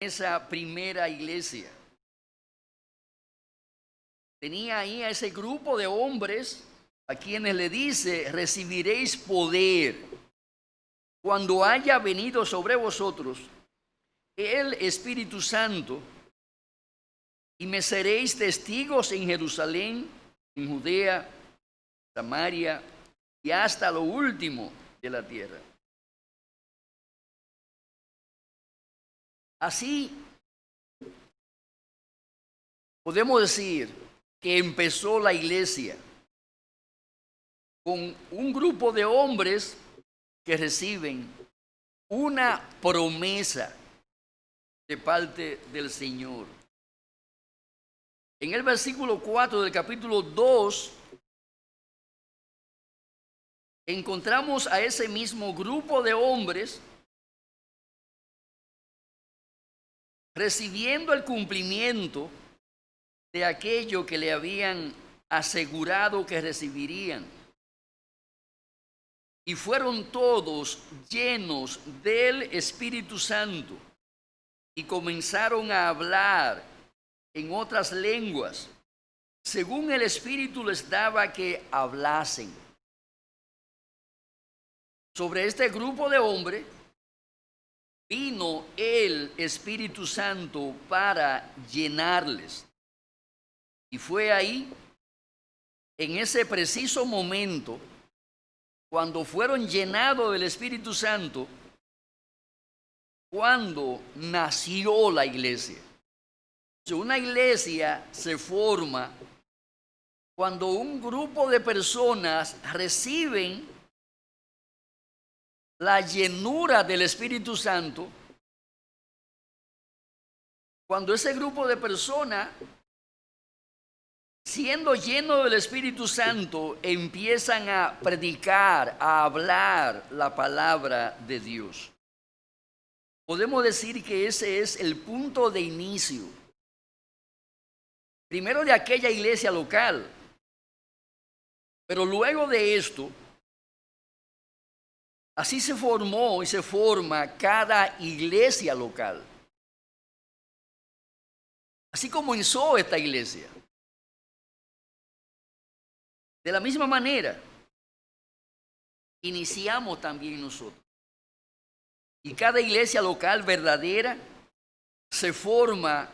esa primera iglesia. Tenía ahí a ese grupo de hombres a quienes le dice: recibiréis poder cuando haya venido sobre vosotros el Espíritu Santo, y me seréis testigos en Jerusalén, en Judea, Samaria y hasta lo último de la tierra. Así podemos decir que empezó la iglesia con un grupo de hombres que reciben una promesa de parte del Señor. En el versículo 4 del capítulo 2 encontramos a ese mismo grupo de hombres recibiendo el cumplimiento de aquello que le habían asegurado que recibirían. Y fueron todos llenos del Espíritu Santo y comenzaron a hablar en otras lenguas, según el Espíritu les daba que hablasen. Sobre este grupo de hombres vino el Espíritu Santo para llenarles. Y fue ahí, en ese preciso momento, cuando fueron llenados del Espíritu Santo, cuando nació la iglesia. Una iglesia se forma cuando un grupo de personas reciben la llenura del Espíritu Santo, cuando ese grupo de personas, siendo llenos del Espíritu Santo, empiezan a predicar, a hablar la palabra de Dios. Podemos decir que ese es el punto de inicio, primero de aquella iglesia local, pero luego de esto, así se formó y se forma cada iglesia local. Así comenzó esta iglesia. De la misma manera, iniciamos también nosotros. Y cada iglesia local verdadera se forma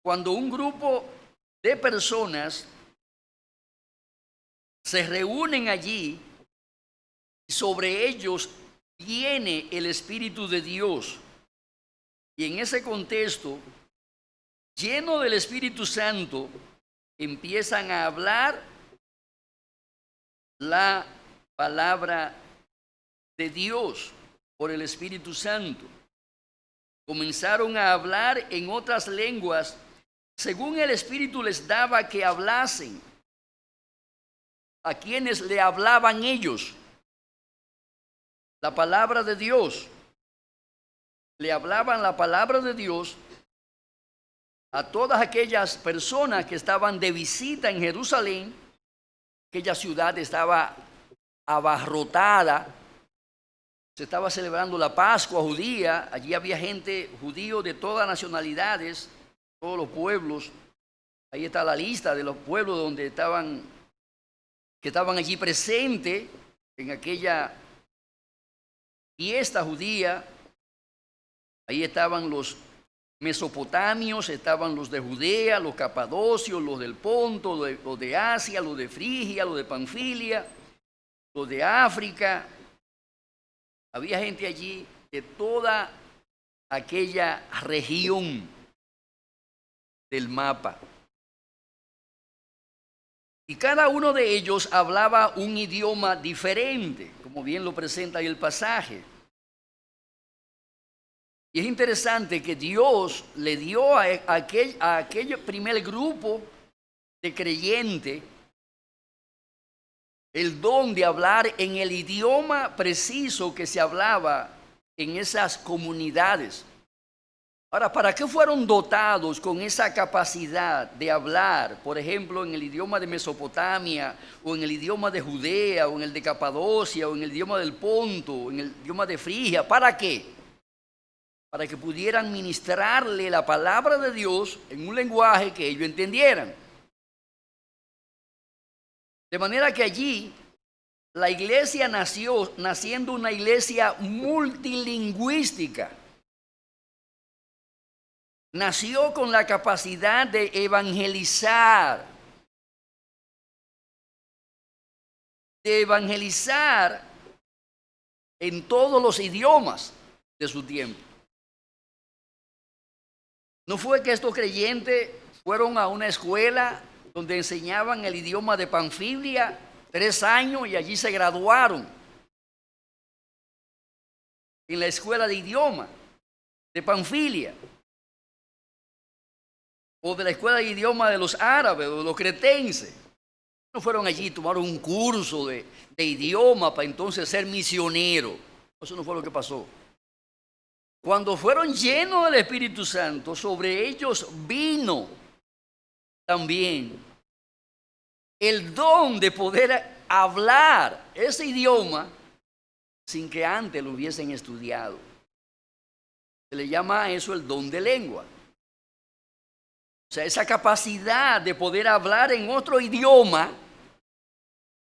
cuando un grupo de personas se reúnen allí y sobre ellos viene el Espíritu de Dios. Y en ese contexto, lleno del Espíritu Santo, empiezan a hablar la palabra de Dios por el Espíritu Santo. Comenzaron a hablar en otras lenguas según el Espíritu les daba que hablasen. ¿A quienes le hablaban ellos? La palabra de Dios. Le hablaban la palabra de Dios a todas aquellas personas que estaban de visita en Jerusalén. Aquella ciudad estaba abarrotada. Se estaba celebrando la Pascua judía. Allí había gente judío de todas nacionalidades, todos los pueblos. Ahí está la lista de los pueblos donde que estaban allí presentes en aquella fiesta judía. Ahí estaban los mesopotamios, estaban los de Judea, los capadocios, los del Ponto, los de Asia, los de Frigia, los de Panfilia, los de África. Había gente allí de toda aquella región del mapa. Y cada uno de ellos hablaba un idioma diferente, como bien lo presenta ahí el pasaje. Y es interesante que Dios le dio a aquel primer grupo de creyentes el don de hablar en el idioma preciso que se hablaba en esas comunidades. Ahora, ¿para qué fueron dotados con esa capacidad de hablar, por ejemplo, en el idioma de Mesopotamia, o en el idioma de Judea, o en el de Capadocia, o en el idioma del Ponto, o en el idioma de Frigia? ¿Para qué? para que pudieran ministrarle la palabra de Dios en un lenguaje que ellos entendieran. De manera que allí la iglesia nació naciendo una iglesia multilingüística. Nació con la capacidad de evangelizar. De evangelizar en todos los idiomas de su tiempo. No fue que estos creyentes fueron a una escuela donde enseñaban el idioma de Panfilia 3 años y allí se graduaron en la escuela de idioma de Panfilia o de la escuela de idioma de los árabes o de los cretenses. No fueron allí, tomaron un curso de idioma para entonces ser misioneros. Eso no fue lo que pasó. Cuando fueron llenos del Espíritu Santo, sobre ellos vino también el don de poder hablar ese idioma sin que antes lo hubiesen estudiado. Se le llama a eso el don de lengua. O sea, esa capacidad de poder hablar en otro idioma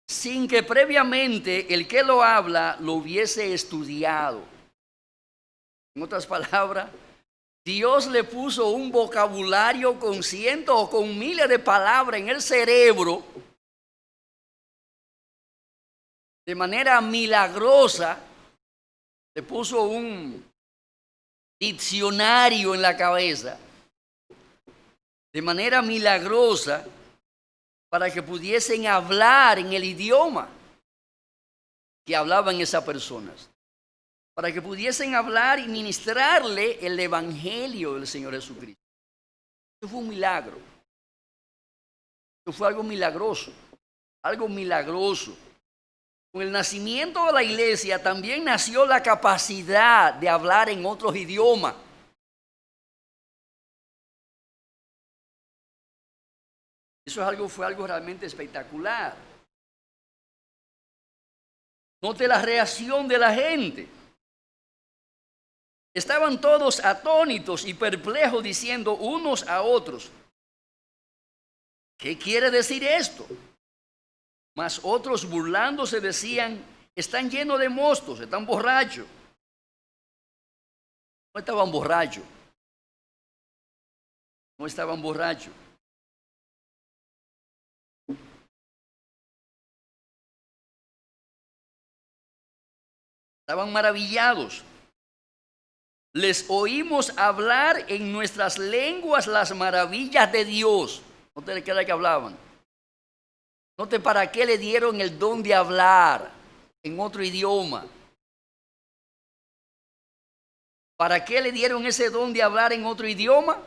sin que previamente el que lo habla lo hubiese estudiado. En otras palabras, Dios le puso un vocabulario con cientos o con miles de palabras en el cerebro de manera milagrosa. Le puso un diccionario en la cabeza de manera milagrosa para que pudiesen hablar en el idioma que hablaban esas personas, para que pudiesen hablar y ministrarle el evangelio del Señor Jesucristo. Eso fue un milagro. Eso fue algo milagroso, algo milagroso. Con el nacimiento de la iglesia también nació la capacidad de hablar en otros idiomas. Eso fue algo realmente espectacular. Note la reacción de la gente. Estaban todos atónitos y perplejos diciendo unos a otros: ¿qué quiere decir esto? Mas otros burlándose decían: están llenos de mostos, están borrachos. No estaban borrachos. No estaban borrachos. Estaban maravillados. Les oímos hablar en nuestras lenguas las maravillas de Dios. No te queda que hablaban. Note para qué le dieron el don de hablar en otro idioma. ¿Para qué le dieron ese don de hablar en otro idioma?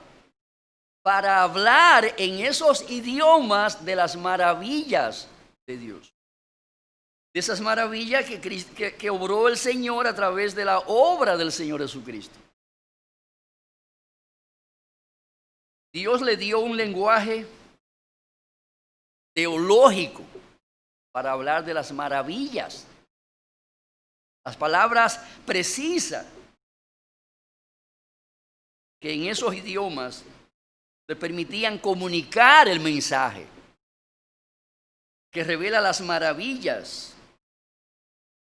Para hablar en esos idiomas de las maravillas de Dios. De esas maravillas que obró el Señor a través de la obra del Señor Jesucristo. Dios le dio un lenguaje teológico para hablar de las maravillas. Las palabras precisas que en esos idiomas le permitían comunicar el mensaje que revela las maravillas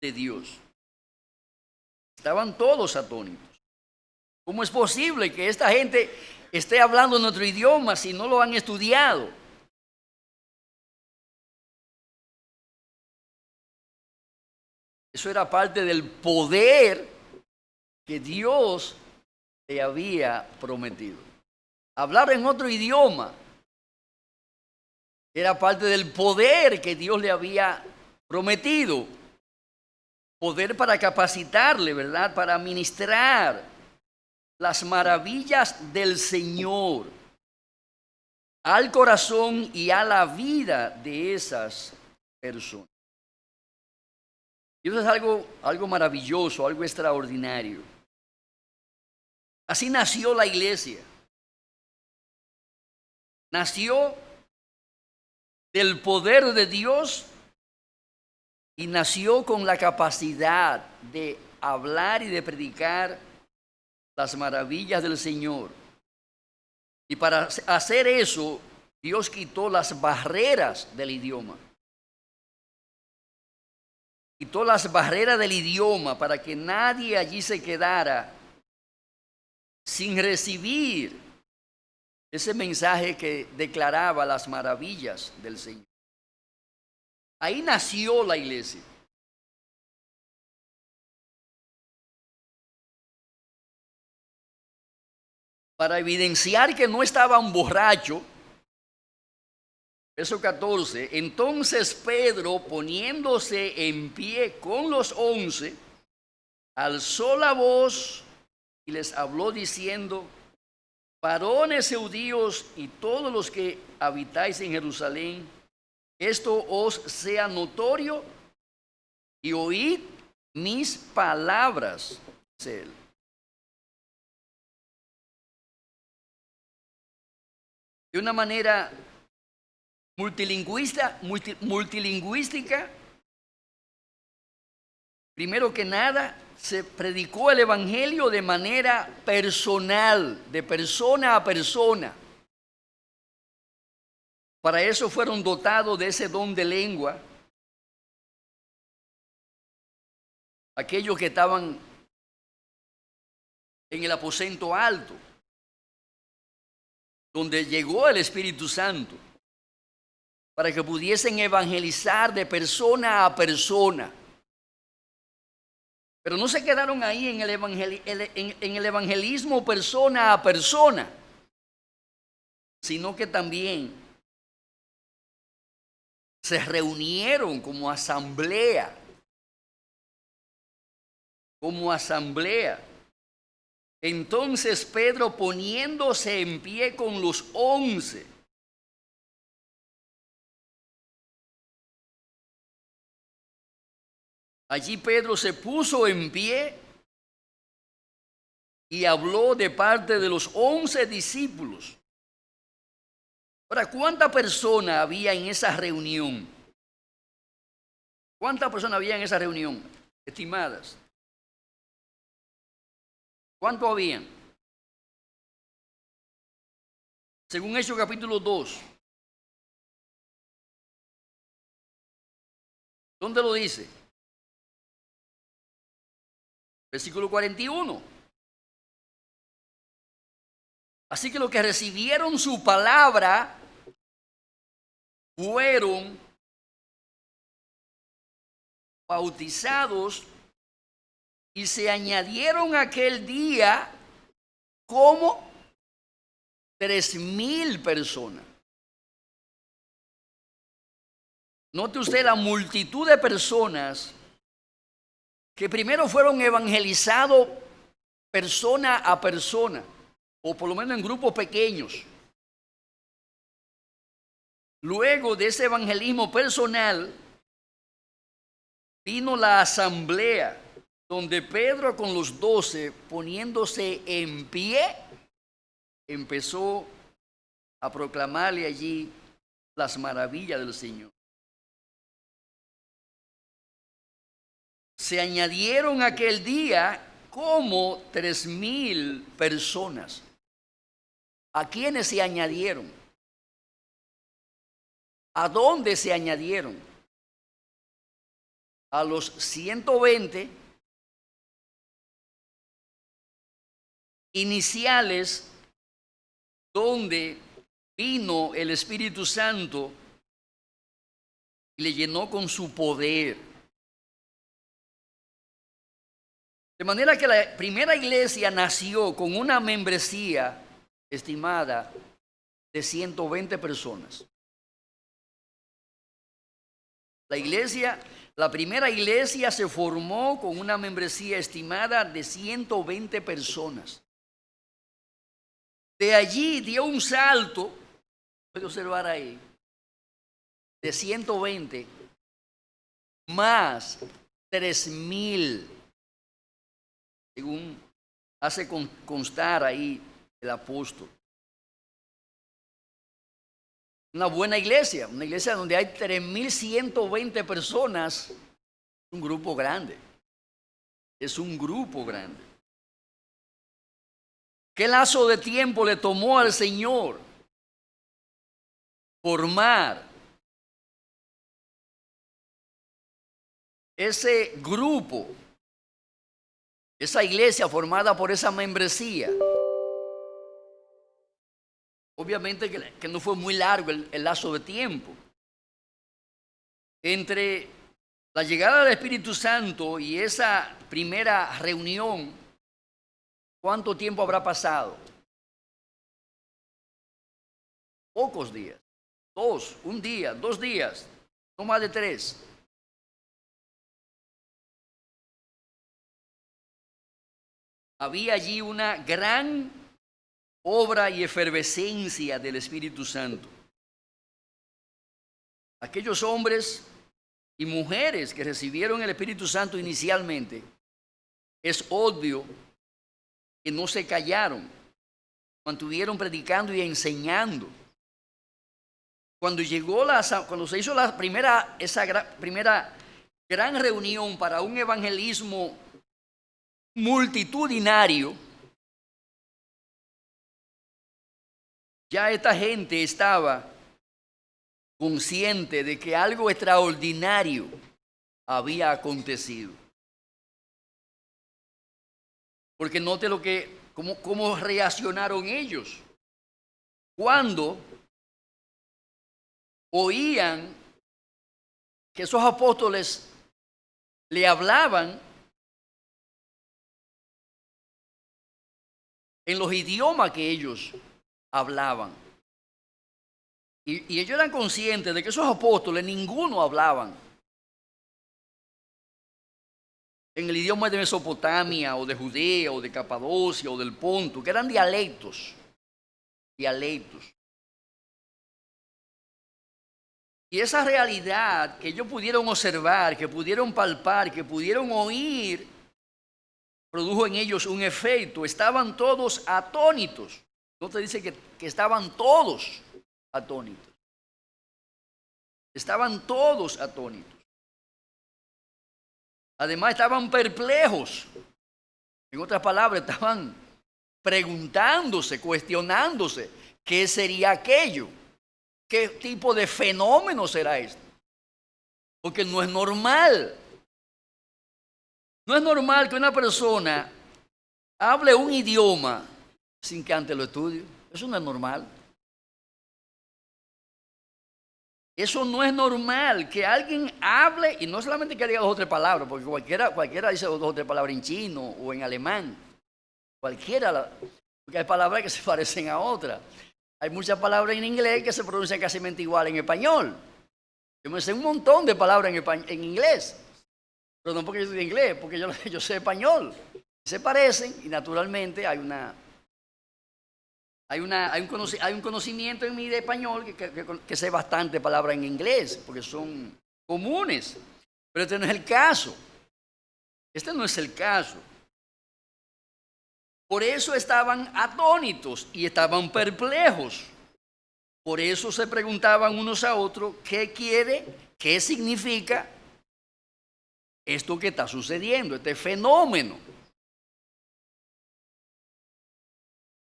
de Dios. Estaban todos atónitos. ¿Cómo es posible que esta gente esté hablando nuestro idioma si no lo han estudiado? Eso era parte del poder que Dios le había prometido. Hablar en otro idioma era parte del poder que Dios le había prometido. Poder para capacitarle, ¿verdad? Para ministrar las maravillas del Señor al corazón y a la vida de esas personas. Y eso es algo maravilloso, algo extraordinario. Así nació la iglesia. Nació del poder de Dios y nació con la capacidad de hablar y de predicar las maravillas del Señor. Y para hacer eso, Dios quitó las barreras del idioma. Quitó las barreras del idioma para que nadie allí se quedara sin recibir ese mensaje que declaraba las maravillas del Señor. Ahí nació la iglesia. Para evidenciar que no estaban borrachos, verso 14, entonces Pedro, poniéndose en pie con los 11, alzó la voz y les habló diciendo: varones judíos y todos los que habitáis en Jerusalén, esto os sea notorio y oíd mis palabras, dice él. De una manera multilingüística, primero que nada, se predicó el evangelio de manera personal, de persona a persona. Para eso fueron dotados de ese don de lengua aquellos que estaban en el aposento alto, donde llegó el Espíritu Santo, para que pudiesen evangelizar de persona a persona. Pero no se quedaron ahí en el evangelismo persona a persona, sino que también se reunieron como asamblea. Entonces Pedro, poniéndose en pie con los 11, allí Pedro se puso en pie y habló de parte de los 11 discípulos. Ahora, ¿cuántas personas había en esa reunión? ¿Cuántas personas había en esa reunión, estimadas? ¿Cuánto habían? Según Hechos capítulo 2. ¿Dónde lo dice? Versículo 41. Así que los que recibieron su palabra fueron bautizados y se añadieron aquel día como 3,000 personas. Note usted la multitud de personas que primero fueron evangelizados persona a persona, o por lo menos en grupos pequeños. Luego de ese evangelismo personal, vino la asamblea, donde Pedro con los 12, poniéndose en pie, empezó a proclamarle allí las maravillas del Señor. Se añadieron aquel día como 3,000 personas. ¿A quiénes se añadieron? ¿A dónde se añadieron? A los 120 iniciales, donde vino el Espíritu Santo y le llenó con su poder. De manera que la primera iglesia nació con una membresía estimada de 120 personas. La primera iglesia se formó con una membresía estimada de 120 personas. De allí dio un salto, puede observar ahí, de 120 más 3,000, según hace constar ahí el apóstol. Una buena iglesia, una iglesia donde hay 3,120 personas, un grupo grande. Es un grupo grande. ¿Qué lazo de tiempo le tomó al Señor formar ese grupo, esa iglesia formada por esa membresía? Obviamente que no fue muy largo el lazo de tiempo. Entre la llegada del Espíritu Santo y esa primera reunión, ¿cuánto tiempo habrá pasado? Pocos días. Un día, 2 días, no más de 3. Había allí una gran obra y efervescencia del Espíritu Santo. Aquellos hombres y mujeres que recibieron el Espíritu Santo inicialmente, es obvio que no se callaron, mantuvieron predicando y enseñando. Cuando se hizo esa primera gran reunión para un evangelismo multitudinario, ya esta gente estaba consciente de que algo extraordinario había acontecido. Porque note cómo reaccionaron ellos cuando oían que esos apóstoles le hablaban en los idiomas que ellos hablaban. Y ellos eran conscientes de que esos apóstoles ninguno hablaban en el idioma de Mesopotamia o de Judea o de Capadocia o del Ponto, que eran dialectos. Y esa realidad que ellos pudieron observar, que pudieron palpar, que pudieron oír, produjo en ellos un efecto. Estaban todos atónitos. No te dice que estaban todos atónitos. Estaban todos atónitos. Además estaban perplejos. En otras palabras, estaban preguntándose, cuestionándose, ¿qué sería aquello? ¿Qué tipo de fenómeno será esto? Porque no es normal. No es normal que una persona hable un idioma sin que antes lo estudie. Eso no es normal. Eso no es normal, que alguien hable, y no solamente que diga 2 o 3 palabras, porque cualquiera dice 2 o 3 palabras en chino o en alemán. Porque hay palabras que se parecen a otras. Hay muchas palabras en inglés que se pronuncian casi igual en español. Yo me sé un montón de palabras en inglés, pero no porque yo estudié inglés, porque yo sé español. Se parecen y naturalmente hay un conocimiento en mí de español que sé bastante palabras en inglés, porque son comunes. Pero este no es el caso. Este no es el caso. Por eso estaban atónitos y estaban perplejos. Por eso se preguntaban unos a otros, ¿qué quiere? ¿Qué significa esto que está sucediendo, este fenómeno?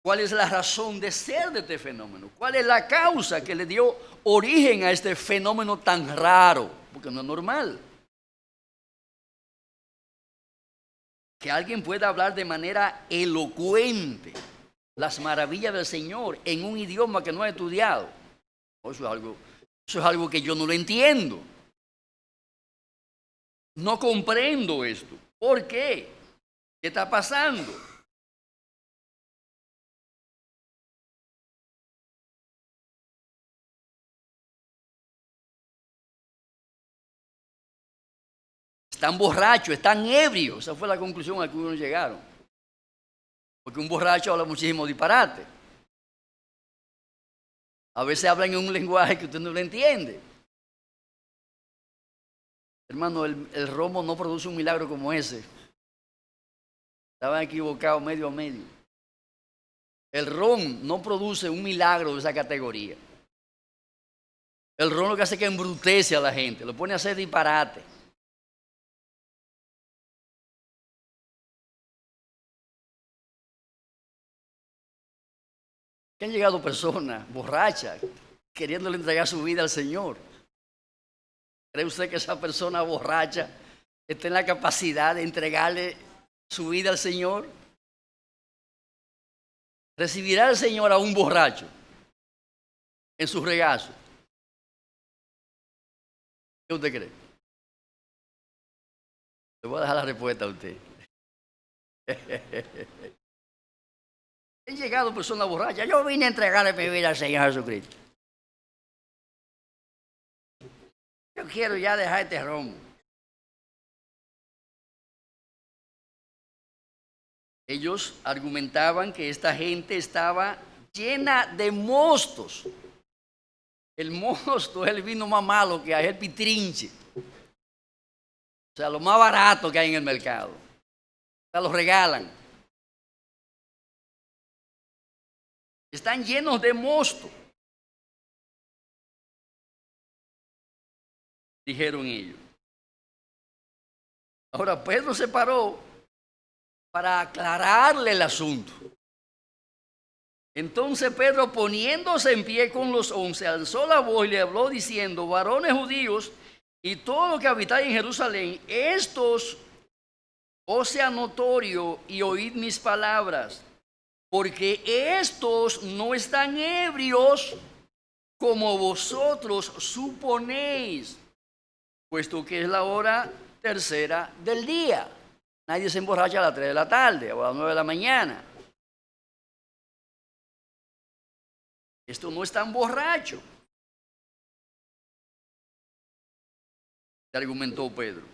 ¿Cuál es la razón de ser de este fenómeno? ¿Cuál es la causa que le dio origen a este fenómeno tan raro? Porque no es normal que alguien pueda hablar de manera elocuente las maravillas del Señor en un idioma que no ha estudiado. Eso es algo que yo no lo entiendo. No comprendo esto. ¿Por qué? ¿Qué está pasando? Están borrachos, están ebrios. Esa fue la conclusión a la que unos llegaron. Porque un borracho habla muchísimo disparate. A veces hablan en un lenguaje que usted no lo entiende. Hermano, el romo no produce un milagro como ese. Estaban equivocados medio a medio. El ron no produce un milagro de esa categoría. El ron lo que hace es que embrutece a la gente, lo pone a hacer disparate. Que han llegado personas borrachas queriéndole entregar su vida al Señor. ¿Cree usted que esa persona borracha está en la capacidad de entregarle su vida al Señor? ¿Recibirá el Señor a un borracho en su regazo? ¿Qué usted cree? Le voy a dejar la respuesta a usted. Han llegado personas borrachas. Yo vine a entregarle mi vida al Señor Jesucristo. Yo quiero ya dejar este romo. Ellos argumentaban que esta gente estaba llena de mostos. El mosto es el vino más malo que hay, es el pitrinche. O sea, lo más barato que hay en el mercado. O sea, lo regalan. Están llenos de mosto, dijeron ellos. Ahora Pedro se paró para aclararle el asunto. Entonces Pedro, poniéndose en pie con los 11, alzó la voz y le habló diciendo: varones judíos y todo lo que habitáis en Jerusalén, estos os sea notorio y oíd mis palabras, porque estos no están ebrios como vosotros suponéis, puesto que es la hora tercera del día. Nadie se emborracha a las 3 de la tarde o a las 9 de la mañana. Estos no están borrachos, argumentó Pedro.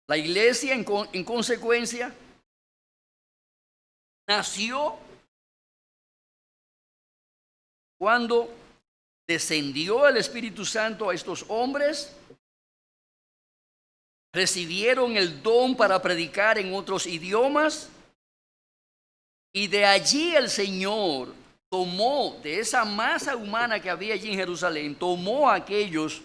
La iglesia, en consecuencia, nació cuando descendió el Espíritu Santo a estos hombres, recibieron el don para predicar en otros idiomas, y de allí el Señor tomó, de esa masa humana que había allí en Jerusalén, tomó a aquellos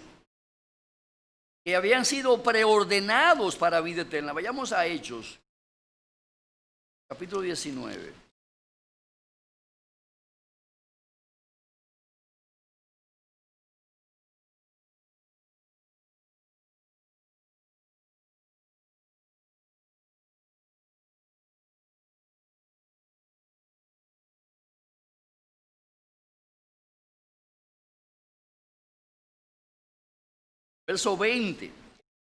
que habían sido preordenados para vida eterna. Vayamos a Hechos, capítulo 19. Verso 20.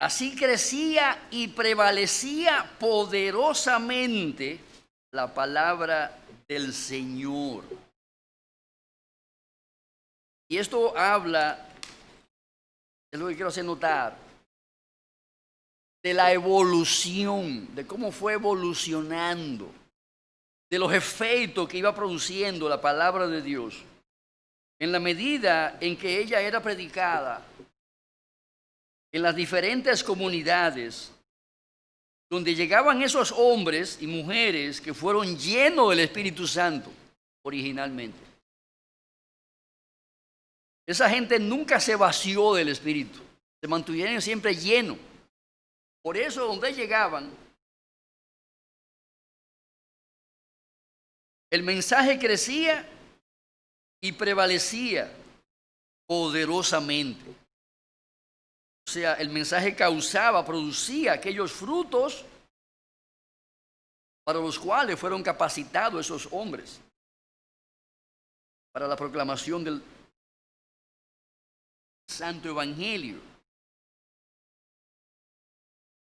Así crecía y prevalecía poderosamente la palabra del Señor. Y esto habla, es lo que quiero hacer notar, de la evolución, de cómo fue evolucionando, de los efectos que iba produciendo la palabra de Dios, en la medida en que ella era predicada en las diferentes comunidades donde llegaban esos hombres y mujeres que fueron llenos del Espíritu Santo originalmente. Esa gente nunca se vació del Espíritu, se mantuvieron siempre llenos. Por eso donde llegaban, el mensaje crecía y prevalecía poderosamente. O sea, el mensaje producía aquellos frutos para los cuales fueron capacitados esos hombres para la proclamación del Santo Evangelio.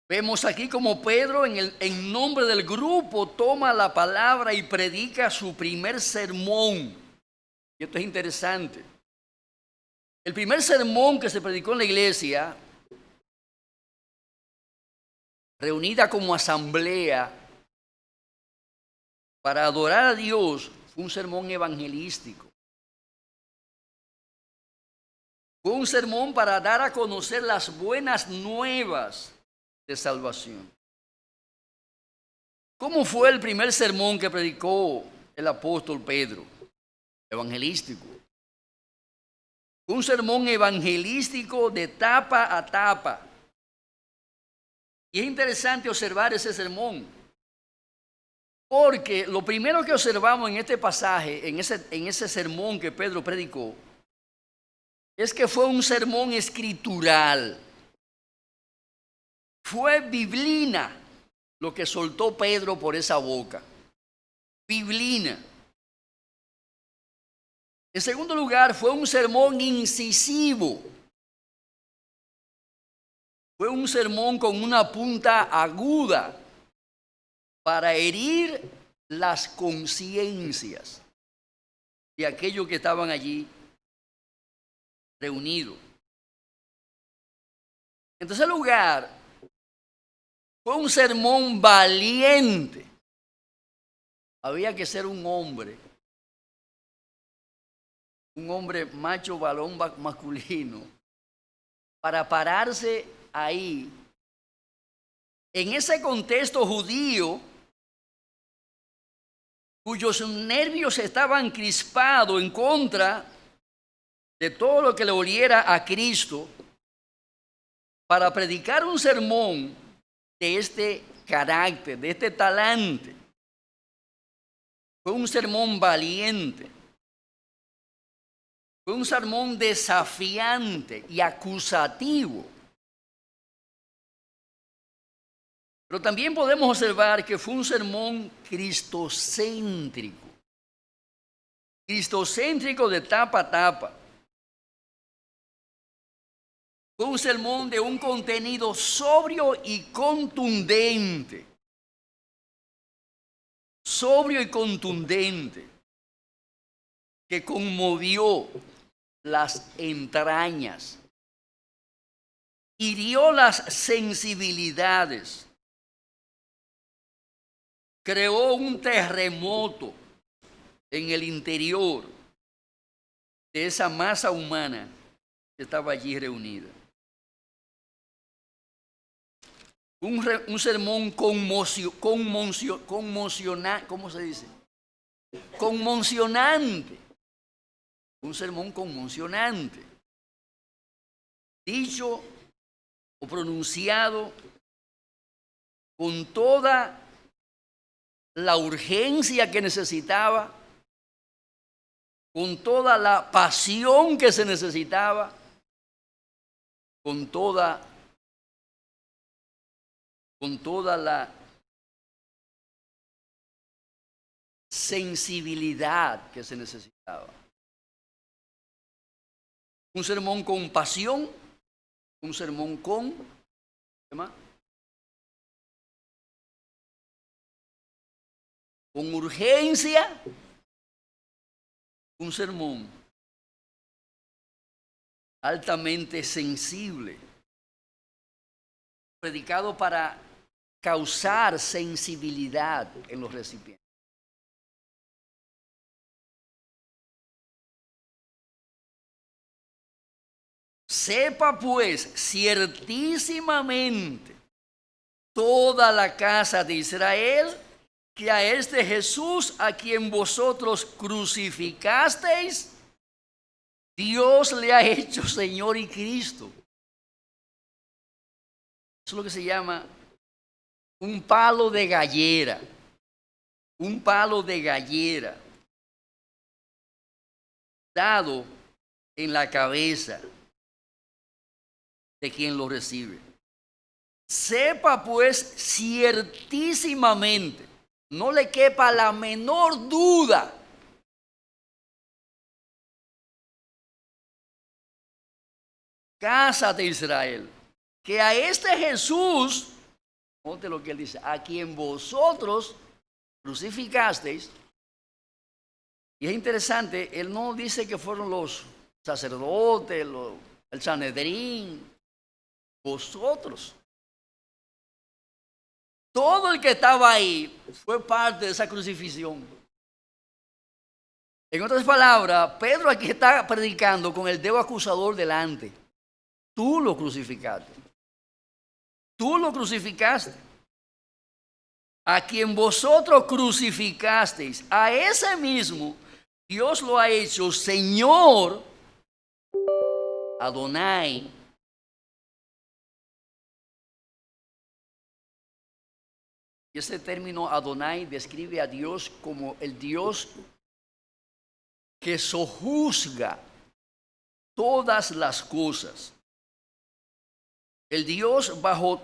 Vemos aquí como Pedro en nombre del grupo toma la palabra y predica su primer sermón. Y esto es interesante. El primer sermón que se predicó en la iglesia, reunida como asamblea para adorar a Dios, fue un sermón evangelístico. Fue un sermón para dar a conocer las buenas nuevas de salvación. ¿Cómo fue el primer sermón que predicó el apóstol Pedro? Evangelístico. Fue un sermón evangelístico de tapa a tapa. Y es interesante observar ese sermón, Porque lo primero que observamos en este pasaje, en ese sermón que Pedro predicó, es que fue un sermón escritural. Fue biblina lo que soltó Pedro por esa boca. Biblina. En segundo lugar, fue un sermón incisivo. Fue un sermón con una punta aguda para herir las conciencias de aquellos que estaban allí reunidos. En tercer lugar, fue un sermón valiente. Había que ser un hombre macho, varón masculino, para pararse ahí, en ese contexto judío, cuyos nervios estaban crispados en contra de todo lo que le oliera a Cristo, para predicar un sermón de este carácter, de este talante. Fue un sermón valiente. Fue un sermón desafiante y acusativo. Pero también podemos observar que fue un sermón cristocéntrico. Cristocéntrico de tapa a tapa. Fue un sermón de un contenido sobrio y contundente. Sobrio y contundente. Que conmovió las entrañas. Hirió las sensibilidades. Creó un terremoto en el interior de esa masa humana que estaba allí reunida. Un sermón conmocionante, ¿cómo se dice? Conmocionante. Un sermón conmocionante. Dicho o pronunciado con toda la urgencia que necesitaba, con toda la pasión que se necesitaba, con toda la sensibilidad que se necesitaba. Un sermón con pasión, un sermón con, ¿qué más? Con urgencia, un sermón altamente sensible, predicado para causar sensibilidad en los recipientes. Sepa pues ciertísimamente toda la casa de Israel que a este Jesús a quien vosotros crucificasteis, Dios le ha hecho Señor y Cristo. Eso es lo que se llama un palo de gallera. Un palo de gallera dado en la cabeza de quien lo recibe. Sepa pues ciertísimamente, no le quepa la menor duda, casa de Israel, que a este Jesús, note lo que él dice, a quien vosotros crucificasteis. Y es interesante, él no dice que fueron los sacerdotes, el Sanedrín, vosotros. Todo el que estaba ahí fue parte de esa crucifixión. En otras palabras, Pedro aquí está predicando con el dedo acusador delante. Tú lo crucificaste. Tú lo crucificaste. A quien vosotros crucificasteis, a ese mismo, Dios lo ha hecho Señor, Adonai, Y ese término Adonai describe a Dios como el Dios que sojuzga todas las cosas. El Dios bajo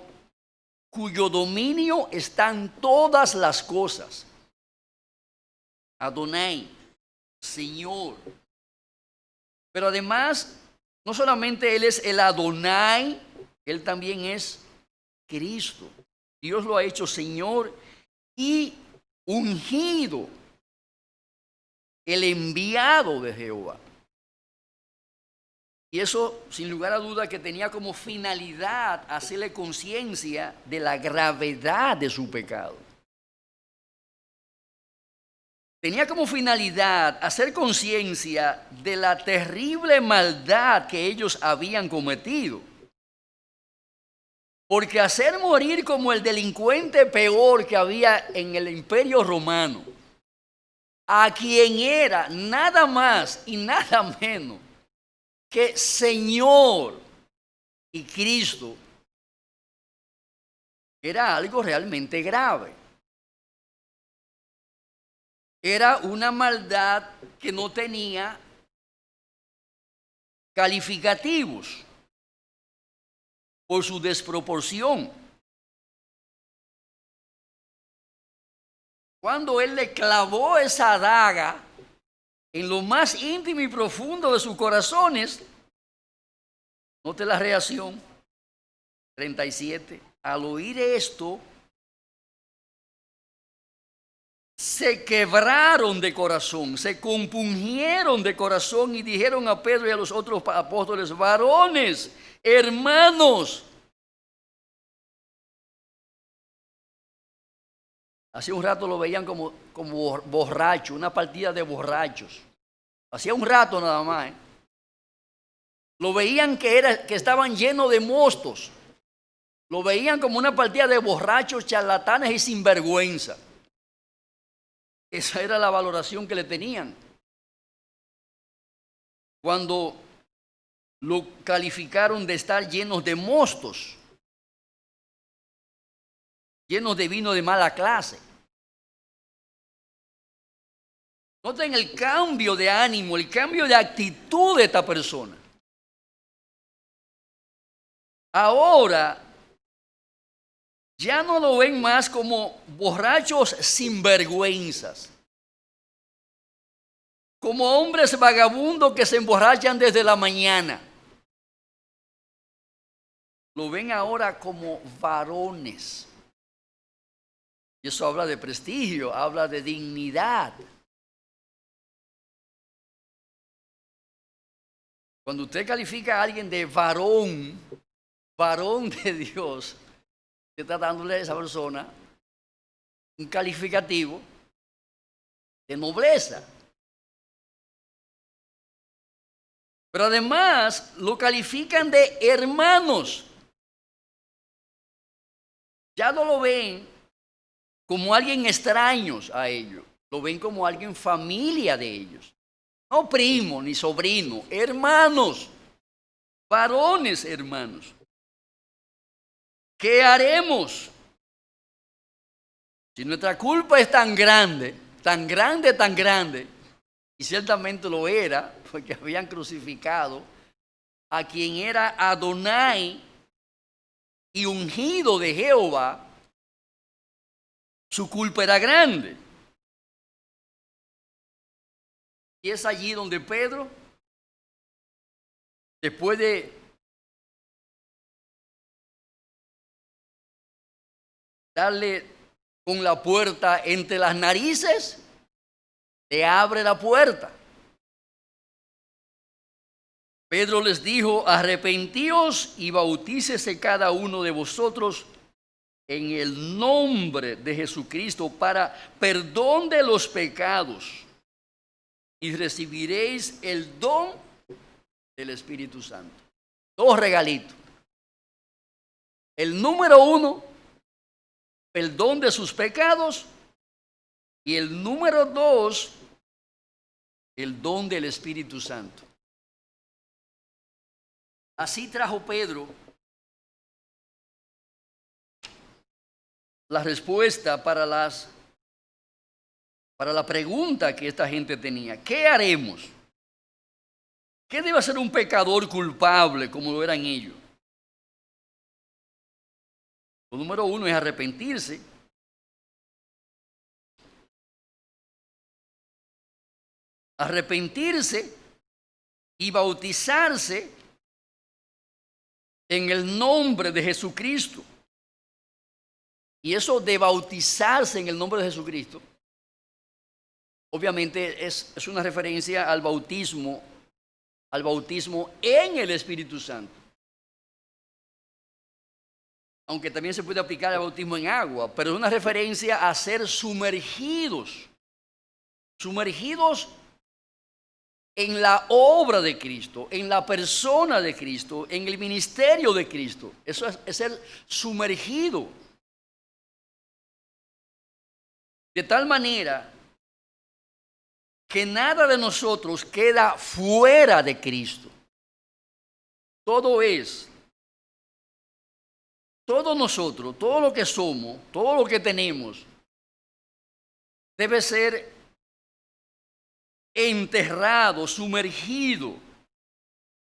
cuyo dominio están todas las cosas. Adonai, Señor. Pero además, no solamente Él es el Adonai, Él también es Cristo. Dios lo ha hecho Señor y ungido, el enviado de Jehová. Y eso, sin lugar a duda, que tenía como finalidad hacerle conciencia de la gravedad de su pecado. Tenía como finalidad hacer conciencia de la terrible maldad que ellos habían cometido. Porque hacer morir como el delincuente peor que había en el Imperio Romano, a quien era nada más y nada menos que Señor y Cristo, era algo realmente grave. Era una maldad que no tenía calificativos por su desproporción. Cuando él le clavó esa daga en lo más íntimo y profundo de sus corazones, note la reacción, 37, al oír esto, se quebraron de corazón, se compungieron de corazón y dijeron a Pedro y a los otros apóstoles: varones, hermanos. Hacía un rato lo veían como borracho, una partida de borrachos. Hacía un rato nada más. Lo veían que estaban llenos de mostos. Lo veían como una partida de borrachos, charlatanes y sinvergüenza. Esa era la valoración que le tenían. Cuando lo calificaron de estar llenos de mostos, llenos de vino de mala clase. Noten el cambio de ánimo, el cambio de actitud de esta persona. Ahora ya no lo ven más como borrachos sinvergüenzas, como hombres vagabundos que se emborrachan desde la mañana. Lo ven ahora como varones. Y eso habla de prestigio, habla de dignidad. Cuando usted califica a alguien de varón, varón de Dios, usted está dándole a esa persona un calificativo de nobleza. Pero además lo califican de hermanos. Ya no lo ven como alguien extraño a ellos, lo ven como alguien familia de ellos. No primo ni sobrino, hermanos, varones hermanos. ¿Qué haremos? Si nuestra culpa es tan grande, tan grande, tan grande, y ciertamente lo era, porque habían crucificado a quien era Adonai y ungido de Jehová, su culpa era grande. Y es allí donde Pedro, después de darle con la puerta entre las narices, le abre la puerta. Pedro les dijo: arrepentíos y bautícese cada uno de vosotros en el nombre de Jesucristo para perdón de los pecados, y recibiréis el don del Espíritu Santo. Dos regalitos. El número uno, perdón de sus pecados, y el número dos, el don del Espíritu Santo. Así trajo Pedro la respuesta para la pregunta que esta gente tenía. ¿Qué haremos? ¿Qué debe hacer un pecador culpable como lo eran ellos? Lo número uno es arrepentirse. Arrepentirse y bautizarse en el nombre de Jesucristo. Y eso de bautizarse en el nombre de Jesucristo, obviamente es una referencia al bautismo en el Espíritu Santo. Aunque también se puede aplicar al bautismo en agua, pero es una referencia a ser sumergidos en la obra de Cristo, en la persona de Cristo, en el ministerio de Cristo. Eso es ser sumergido. De tal manera que nada de nosotros queda fuera de Cristo. Todo nosotros, todo lo que somos, todo lo que tenemos, debe ser enterrado, sumergido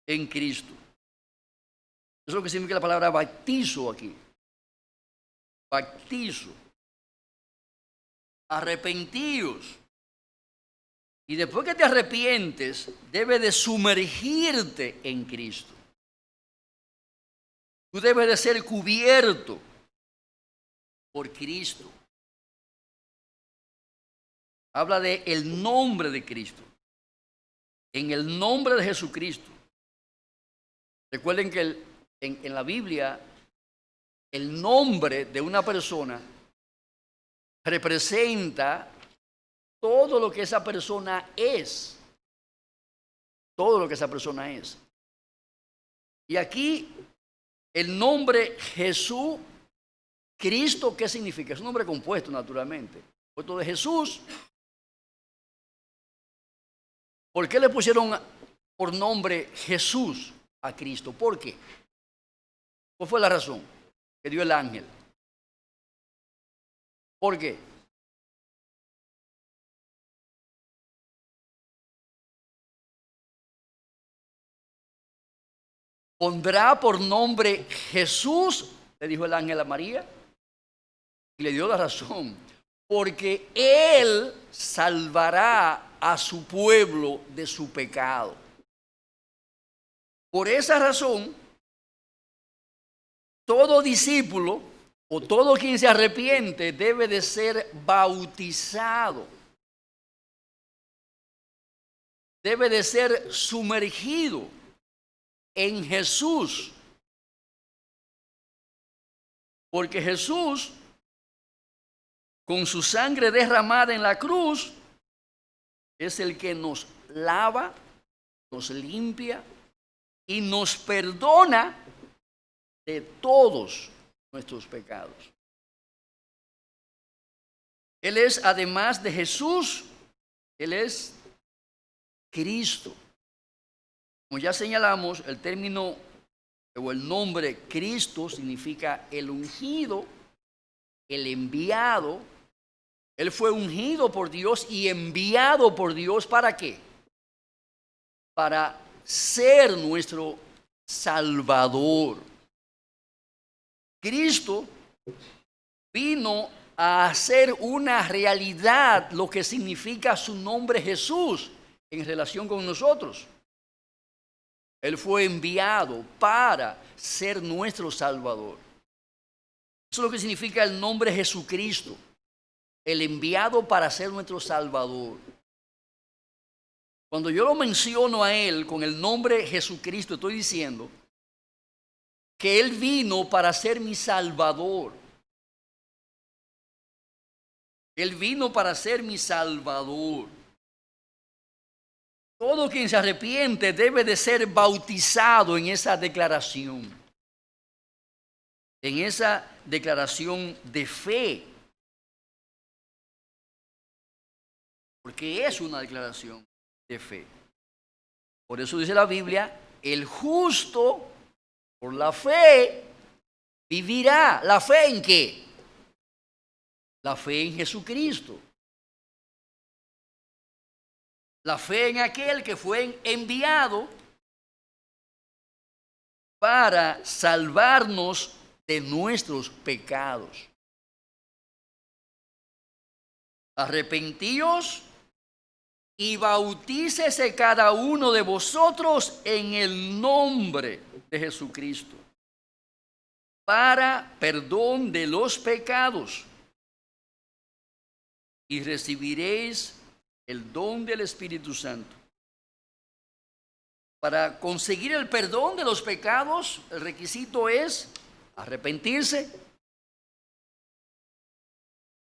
en Cristo. Eso es lo que significa la palabra bautizo aquí. Bautizo. Arrepentíos. Y después que te arrepientes, debes de sumergirte en Cristo. Tú debes de ser cubierto por Cristo. Habla de el nombre de Cristo. En el nombre de Jesucristo. Recuerden que en la Biblia, el nombre de una persona representa todo lo que esa persona es. Todo lo que esa persona es. Y aquí el nombre Jesús, Cristo, ¿qué significa? Es un nombre compuesto, naturalmente. Puesto de Jesús. ¿Por qué le pusieron por nombre Jesús a Cristo? ¿Por qué? ¿Cuál fue la razón que dio el ángel? ¿Por qué? Pondrá por nombre Jesús, le dijo el ángel a María, y le dio la razón, porque Él salvará a su pueblo de su pecado. Por esa razón, todo discípulo o todo quien se arrepiente debe de ser bautizado. Debe de ser sumergido en Jesús. Porque Jesús, con su sangre derramada en la cruz, es el que nos lava, nos limpia y nos perdona de todos nuestros pecados. Él es, además de Jesús, Él es Cristo. Como ya señalamos, el término o el nombre Cristo significa el ungido, el enviado. Él fue ungido por Dios y enviado por Dios, ¿para qué? Para ser nuestro Salvador. Cristo vino a hacer una realidad lo que significa su nombre Jesús en relación con nosotros. Él fue enviado para ser nuestro Salvador. Eso es lo que significa el nombre Jesucristo. El enviado para ser nuestro Salvador. Cuando yo lo menciono a Él con el nombre Jesucristo, estoy diciendo que Él vino para ser mi Salvador. Él vino para ser mi Salvador. Todo quien se arrepiente debe de ser bautizado en esa declaración. En esa declaración de fe. Porque es una declaración de fe. Por eso dice la Biblia, el justo por la fe vivirá. ¿La fe en qué? La fe en Jesucristo. La fe en aquel que fue enviado para salvarnos de nuestros pecados. Arrepentíos y bautícese cada uno de vosotros en el nombre de Jesucristo para perdón de los pecados, y recibiréis el don del Espíritu Santo. Para conseguir el perdón de los pecados, el requisito es arrepentirse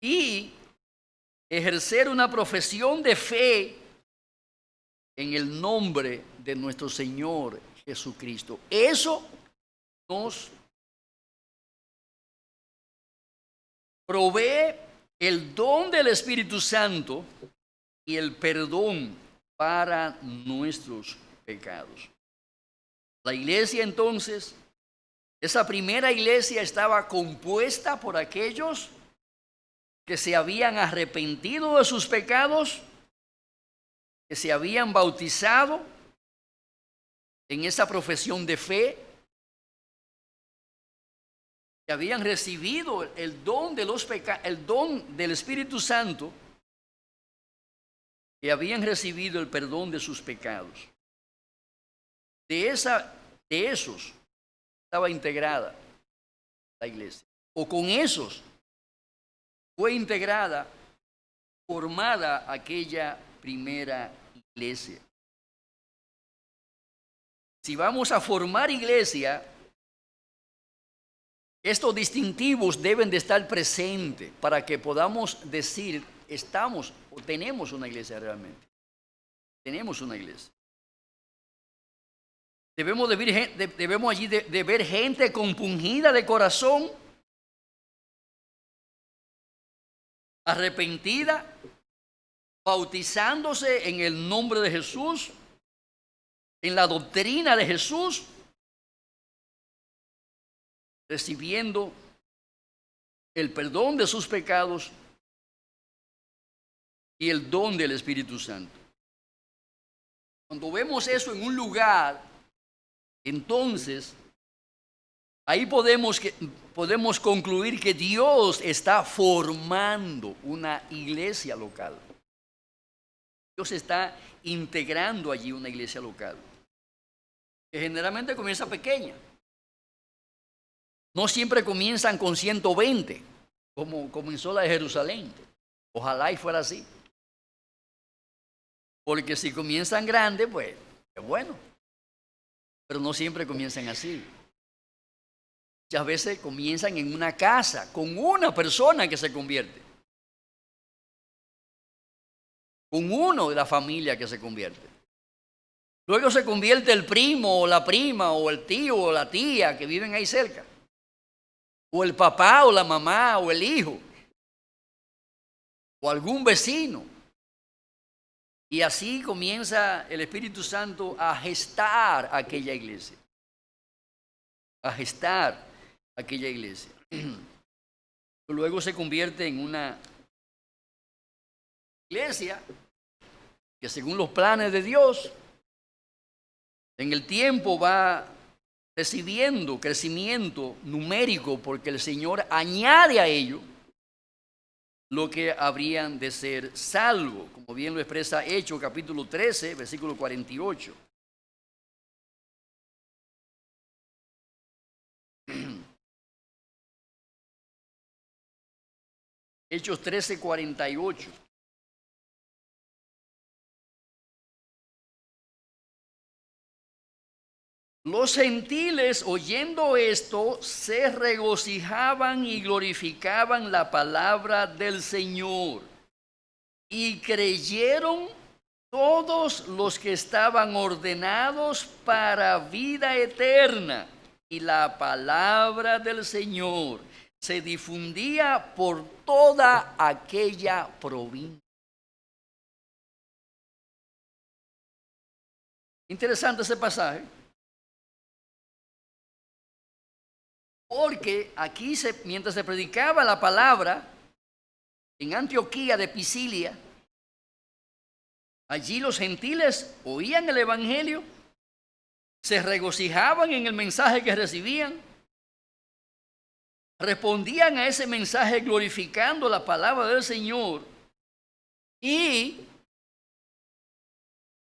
y ejercer una profesión de fe en el nombre de nuestro Señor Jesucristo. Eso nos provee el don del Espíritu Santo y el perdón para nuestros pecados. La iglesia entonces, esa primera iglesia estaba compuesta por aquellos que se habían arrepentido de sus pecados, que se habían bautizado en esa profesión de fe, que habían recibido el don de los el don del Espíritu Santo, que habían recibido el perdón de sus pecados. De esos estaba integrada la iglesia, o con esos fue integrada, formada aquella primera iglesia. Si vamos a formar iglesia, estos distintivos deben de estar presentes para que podamos decir estamos o tenemos una iglesia realmente. Tenemos una iglesia. Debemos allí de ver gente compungida de corazón, arrepentida, bautizándose en el nombre de Jesús, en la doctrina de Jesús, recibiendo el perdón de sus pecados y el don del Espíritu Santo. Cuando vemos eso en un lugar, entonces ahí podemos concluir que Dios está formando una iglesia local. Dios está integrando allí una iglesia local, que generalmente comienza pequeña. No siempre comienzan con 120, como comenzó la de Jerusalén. Ojalá y fuera así. Porque si comienzan grandes, pues es bueno. Pero no siempre comienzan así. Muchas veces comienzan en una casa, con una persona que se convierte. Con uno de la familia que se convierte. Luego se convierte el primo o la prima o el tío o la tía que viven ahí cerca. O el papá o la mamá o el hijo. O algún vecino. Y así comienza el Espíritu Santo a gestar aquella iglesia. A gestar aquella iglesia. Luego se convierte en una iglesia que según los planes de Dios, en el tiempo va recibiendo crecimiento numérico porque el Señor añade a ello lo que habrían de ser salvos, como bien lo expresa Hechos capítulo 13, versículo 48. Hechos 13, 48. Los gentiles, oyendo esto, se regocijaban y glorificaban la palabra del Señor. Y creyeron todos los que estaban ordenados para vida eterna. Y la palabra del Señor se difundía por toda aquella provincia. Interesante ese pasaje. Porque aquí, mientras se predicaba la palabra, en Antioquía de Pisidia. Allí los gentiles oían el evangelio, se regocijaban en el mensaje que recibían, respondían a ese mensaje glorificando la palabra del Señor. Y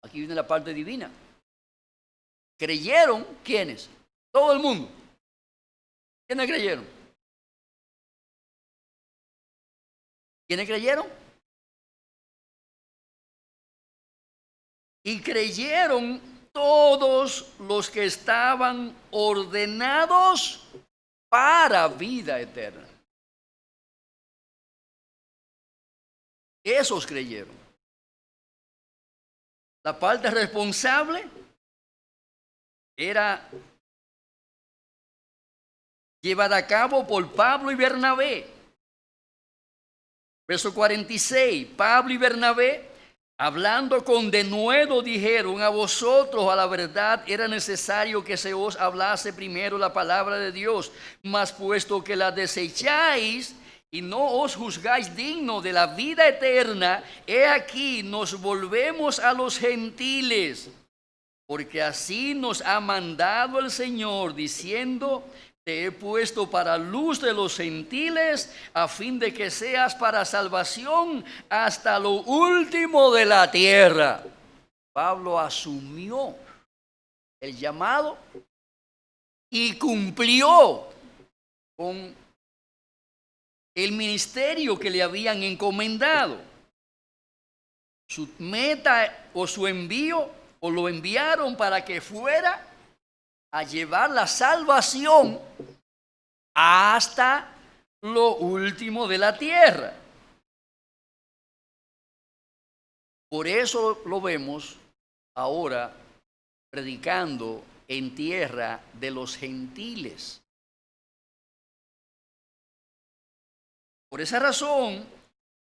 aquí viene la parte divina. ¿Creyeron quiénes? Todo el mundo. ¿Quiénes creyeron? ¿Quiénes creyeron? Y creyeron todos los que estaban ordenados para vida eterna. Esos creyeron. La parte responsable era llevada a cabo por Pablo y Bernabé. Verso 46, Pablo y Bernabé, hablando con denuedo, dijeron: a vosotros, a la verdad, era necesario que se os hablase primero la palabra de Dios, mas puesto que la desecháis y no os juzgáis digno de la vida eterna, he aquí nos volvemos a los gentiles, porque así nos ha mandado el Señor, diciendo: te he puesto para luz de los gentiles, a fin de que seas para salvación hasta lo último de la tierra. Pablo asumió el llamado y cumplió con el ministerio que le habían encomendado. Su meta o su envío, o lo enviaron para que fuera a llevar la salvación hasta lo último de la tierra. Por eso lo vemos ahora predicando en tierra de los gentiles. Por esa razón,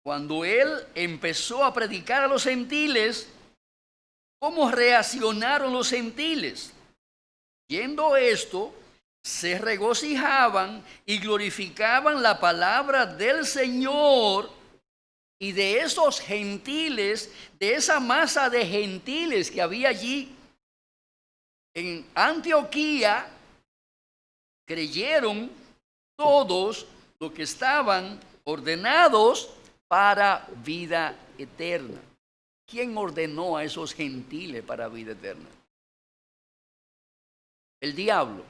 cuando él empezó a predicar a los gentiles, ¿cómo reaccionaron los gentiles? Viendo esto, se regocijaban y glorificaban la palabra del Señor. Y de esos gentiles, de esa masa de gentiles que había allí en Antioquía, creyeron todos los que estaban ordenados para vida eterna. ¿Quién ordenó a esos gentiles para vida eterna? El diablo.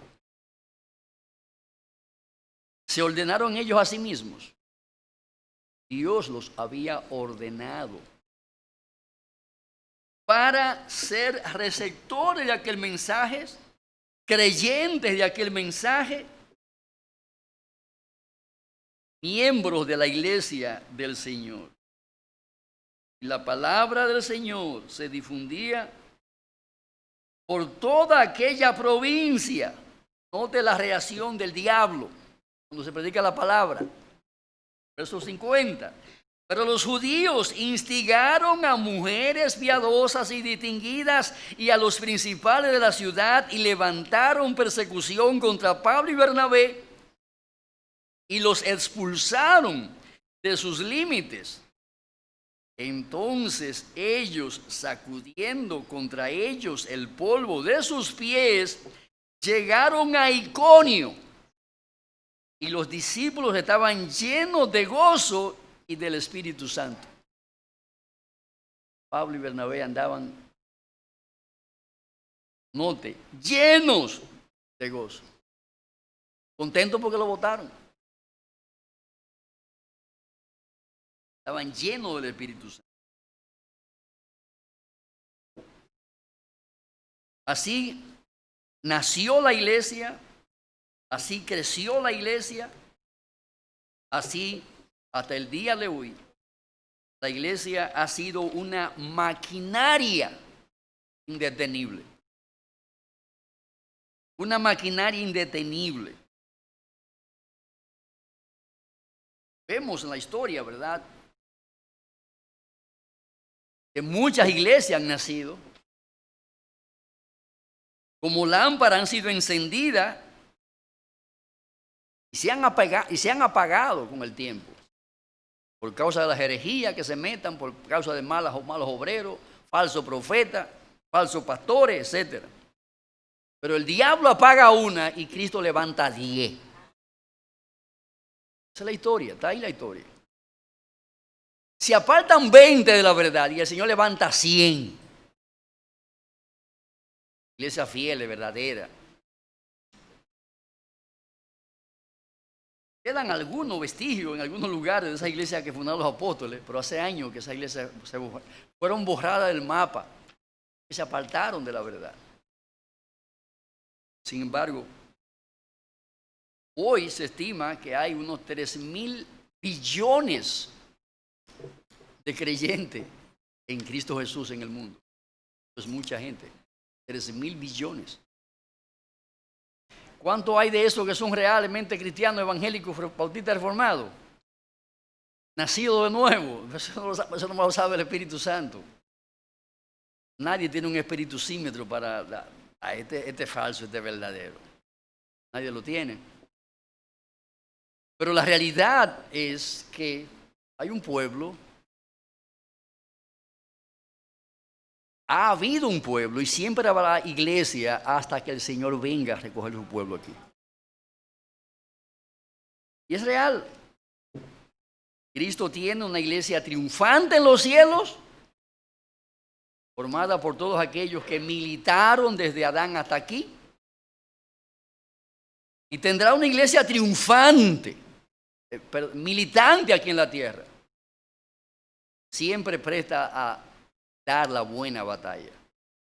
Se ordenaron ellos a sí mismos. Dios los había ordenado para ser receptores de aquel mensaje, creyentes de aquel mensaje, miembros de la iglesia del Señor. Y la palabra del Señor se difundía por toda aquella provincia. Note la reacción del diablo cuando se predica la palabra. Verso 50. Pero los judíos instigaron a mujeres piadosas y distinguidas y a los principales de la ciudad y levantaron persecución contra Pablo y Bernabé y los expulsaron de sus límites. Entonces ellos, sacudiendo contra ellos el polvo de sus pies, llegaron a Iconio. Y los discípulos estaban llenos de gozo y del Espíritu Santo. Pablo y Bernabé andaban, note, llenos de gozo. Contentos porque lo votaron. Estaban llenos del Espíritu Santo. Así nació la iglesia, así creció la iglesia, así hasta el día de hoy. La iglesia ha sido una maquinaria indetenible. Una maquinaria indetenible. Vemos en la historia, ¿verdad?, que muchas iglesias han nacido, como lámparas han sido encendidas y se han apagado con el tiempo. por causa de las herejías que se metan, por causa de malos obreros, falsos profetas, falsos pastores, etc. Pero el diablo apaga una y Cristo levanta 10. Esa es la historia, está ahí la historia. Se apartan 20 de la verdad y el Señor levanta 100. Iglesia fiel, verdadera. Quedan algunos vestigios en algunos lugares de esa iglesia que fundaron los apóstoles, pero hace años que esa iglesia fueron borradas del mapa, que se apartaron de la verdad. Sin embargo, hoy se estima que hay unos 3.000 billones de creyentes en Cristo Jesús en el mundo. Es mucha gente, 13.000 billones. ¿Cuánto hay de esos que son realmente cristianos, evangélicos, bautistas reformados? Nacidos de nuevo. Eso no lo sabe el Espíritu Santo. Nadie tiene un espiritusímetro para este es falso, este es verdadero. Nadie lo tiene. Pero la realidad es que hay un pueblo. Ha habido un pueblo y siempre habrá iglesia hasta que el Señor venga a recoger su pueblo aquí. Y es real. Cristo tiene una iglesia triunfante en los cielos, formada por todos aquellos que militaron desde Adán hasta aquí. Y tendrá una iglesia triunfante, militante aquí en la tierra. Siempre presta a dar la buena batalla,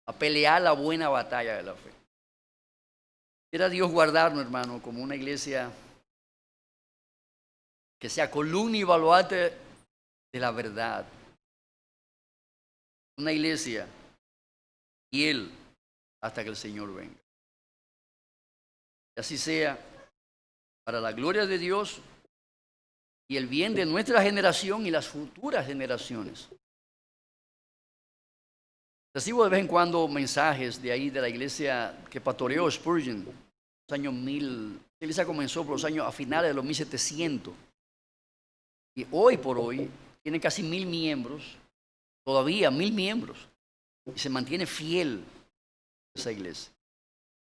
a pelear la buena batalla de la fe. Quiera Dios guardarnos, hermano, como una iglesia que sea columna y baluarte de la verdad. Una iglesia fiel hasta que el Señor venga. Que así sea para la gloria de Dios y el bien de nuestra generación y las futuras generaciones. Recibo de vez en cuando mensajes de ahí de la iglesia que pastoreó Spurgeon, los años 1000. La iglesia comenzó por los años a finales de los 1700. Y hoy por hoy tiene casi 1000 miembros, todavía 1000 miembros. Y se mantiene fiel esa iglesia.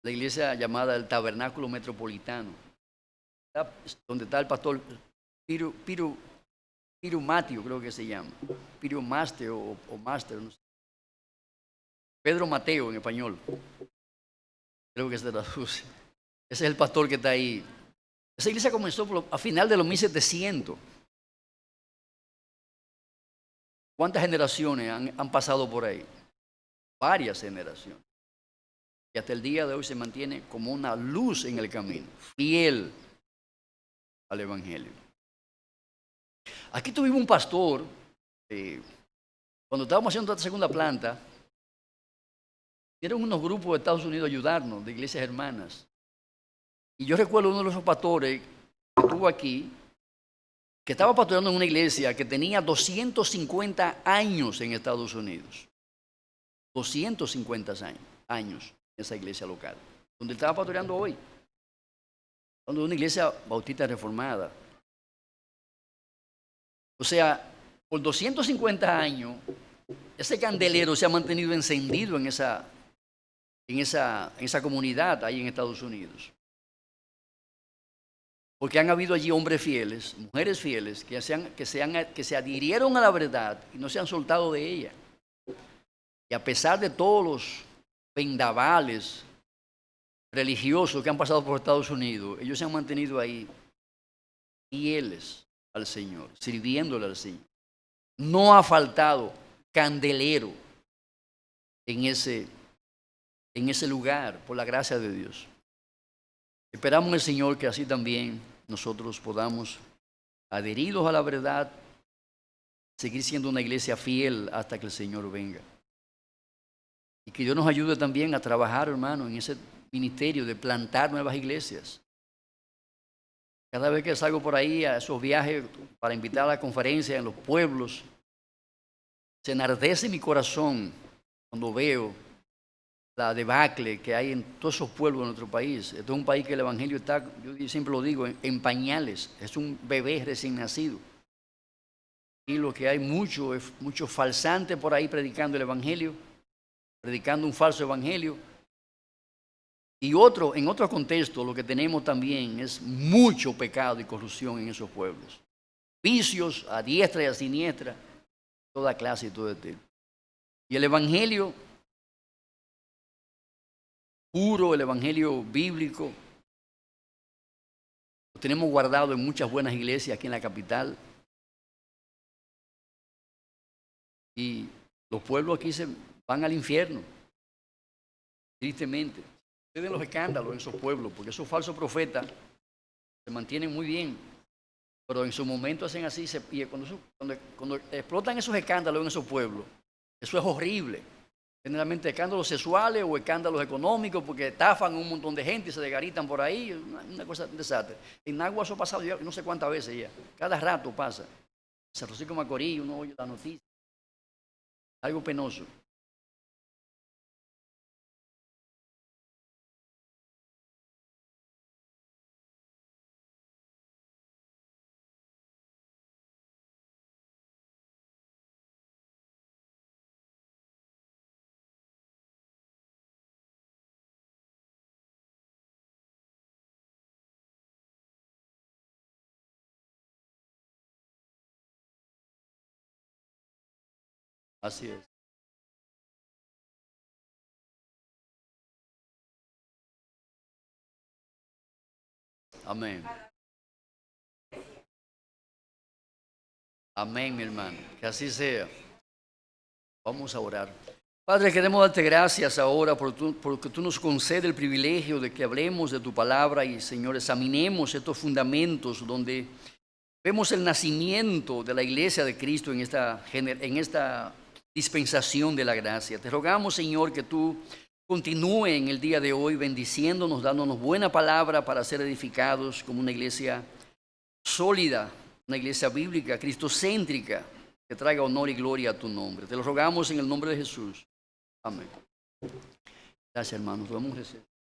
La iglesia llamada el Tabernáculo Metropolitano, donde está el pastor Piru Mateo, creo que se llama. Piru Master o Master, no sé. Pedro Mateo en español. Creo que se traduce. Ese es el pastor que está ahí. Esa iglesia comenzó a final de los 1700. ¿Cuántas generaciones han pasado por ahí? Varias generaciones. Y hasta el día de hoy se mantiene como una luz en el camino, fiel al Evangelio. Aquí tuvimos un pastor, cuando estábamos haciendo esta segunda planta, vinieron unos grupos de Estados Unidos a ayudarnos, de iglesias hermanas. Y yo recuerdo uno de esos pastores que estuvo aquí, que estaba pastoreando en una iglesia que tenía 250 años en Estados Unidos. 250 años en esa iglesia local, donde estaba pastoreando hoy. Hablando de una iglesia bautista reformada. O sea, por 250 años, ese candelero se ha mantenido encendido en esa comunidad ahí en Estados Unidos. Porque han habido allí hombres fieles, mujeres fieles, que se adhirieron a la verdad y no se han soltado de ella. Y a pesar de todos los vendavales religiosos que han pasado por Estados Unidos, ellos se han mantenido ahí fieles al Señor, sirviéndole al Señor. No ha faltado candelero en ese lugar, por la gracia de Dios. Esperamos en el Señor que así también nosotros podamos, adheridos a la verdad, seguir siendo una iglesia fiel hasta que el Señor venga. Y que Dios nos ayude también a trabajar, hermano, en ese ministerio de plantar nuevas iglesias. Cada vez que salgo por ahí a esos viajes para invitar a la conferencia en los pueblos, se enardece mi corazón cuando veo la debacle que hay en todos esos pueblos de nuestro país. Este es un país que el evangelio está, yo siempre lo digo, en pañales. Es un bebé recién nacido. Y lo que hay mucho es mucho falsante por ahí predicando el evangelio, predicando un falso evangelio. Y en otro contexto, lo que tenemos también es mucho pecado y corrupción en esos pueblos. Vicios a diestra y a siniestra, toda clase y todo de tipo. Y el evangelio puro, el evangelio bíblico, lo tenemos guardado en muchas buenas iglesias aquí en la capital. Y los pueblos aquí se van al infierno, tristemente. Suceden los escándalos en esos pueblos, porque esos falsos profetas se mantienen muy bien, pero en su momento hacen así, y cuando explotan esos escándalos en esos pueblos, eso es horrible. Generalmente escándalos sexuales o escándalos económicos, porque estafan a un montón de gente y se desgaritan por ahí, una cosa, un desastre. En Nagua eso ha pasado ya no sé cuántas veces ya, cada rato pasa. San Francisco de Macorís, uno oye la noticia. Algo penoso. Así es. Amén. Amén, mi hermano. Que así sea. Vamos a orar. Padre, queremos darte gracias ahora porque tú nos concedes el privilegio de que hablemos de tu palabra y, Señor, examinemos estos fundamentos donde vemos el nacimiento de la iglesia de Cristo en esta dispensación de la gracia. Te rogamos, Señor, que tú continúe en el día de hoy bendiciéndonos, dándonos buena palabra para ser edificados como una iglesia sólida, una iglesia bíblica, cristocéntrica, que traiga honor y gloria a tu nombre. Te lo rogamos en el nombre de Jesús. Amén. Gracias, hermanos. Vamos a recibir.